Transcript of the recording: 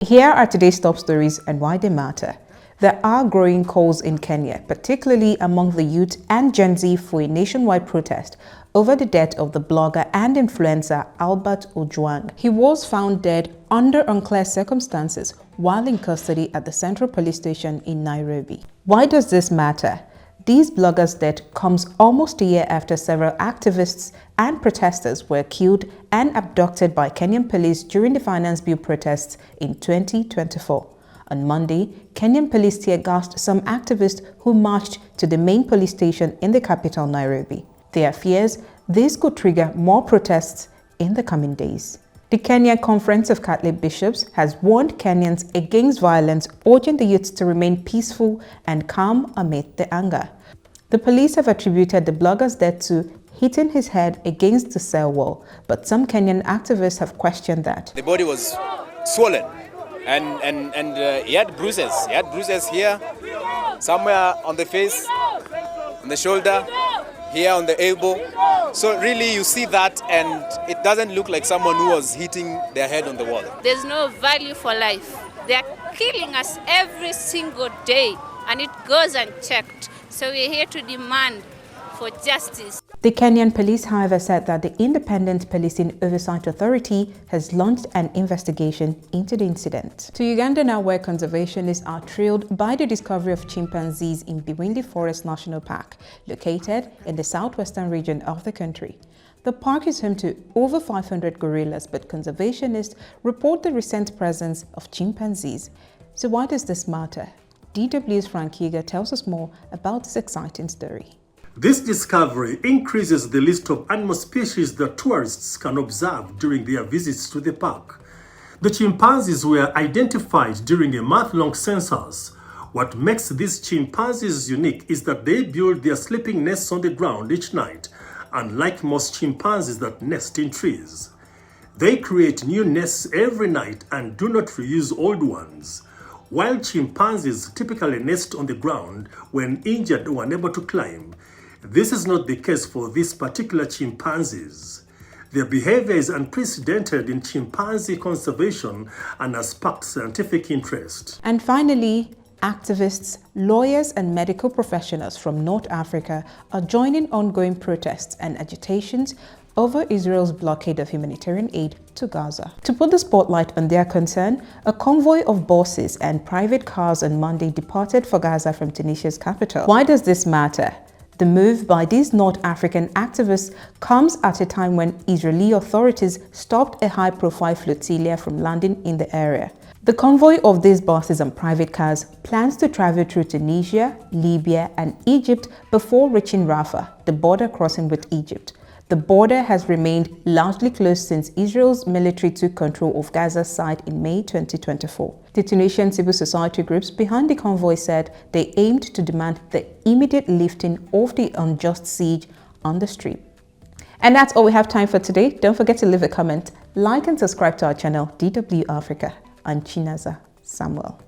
Here are today's top stories and why they matter. There are growing calls in Kenya, particularly among the youth and Gen Z, for a nationwide protest over the death of the blogger and influencer Albert Ojwang. He was found dead under unclear circumstances while in custody at the Central Police Station in Nairobi. Why does this matter? These bloggers' death comes almost a year after several activists and protesters were killed and abducted by Kenyan police during the Finance Bill protests in 2024. On Monday, Kenyan police tear-gassed some activists who marched to the main police station in the capital, Nairobi. There are fears this could trigger more protests in the coming days. The Kenyan Conference of Catholic Bishops has warned Kenyans against violence, urging the youth to remain peaceful and calm amid the anger. The police have attributed the blogger's death to hitting his head against the cell wall, but some Kenyan activists have questioned that. The body was swollen and he had bruises. He had bruises here, somewhere on the face, on the shoulder, here on the elbow. So really you see that and it doesn't look like someone who was hitting their head on the wall. There's no value for life. They're killing us every single day and it goes unchecked. So we're here to demand for justice. The Kenyan police, however, said that the Independent Policing Oversight Authority has launched an investigation into the incident. To Uganda now, where conservationists are thrilled by the discovery of chimpanzees in Bwindi Forest National Park, located in the southwestern region of the country. The park is home to over 500 gorillas, but conservationists report the recent presence of chimpanzees. So why does this matter? DW's Frank Yeager tells us more about this exciting story. This discovery increases the list of animal species that tourists can observe during their visits to the park. The chimpanzees were identified during a month-long census. What makes these chimpanzees unique is that they build their sleeping nests on the ground each night, unlike most chimpanzees that nest in trees. They create new nests every night and do not reuse old ones. While chimpanzees typically nest on the ground when injured or unable to climb, this is not the case for these particular chimpanzees. Their behavior is unprecedented in chimpanzee conservation and has sparked scientific interest. And finally, activists, lawyers and medical professionals from North Africa are joining ongoing protests and agitations over Israel's blockade of humanitarian aid to Gaza. To put the spotlight on their concern, a convoy of buses and private cars on Monday departed for Gaza from Tunisia's capital. Why does this matter? The move by these North African activists comes at a time when Israeli authorities stopped a high-profile flotilla from landing in the area. The convoy of these buses and private cars plans to travel through Tunisia, Libya and Egypt before reaching Rafah, the border crossing with Egypt. The border has remained largely closed since Israel's military took control of Gaza's site in May 2024. The Tunisian civil society groups behind the convoy said they aimed to demand the immediate lifting of the unjust siege on the Strip. And that's all we have time for today. Don't forget to leave a comment, like and subscribe to our channel DW Africa. I'm Chinaza Samuel.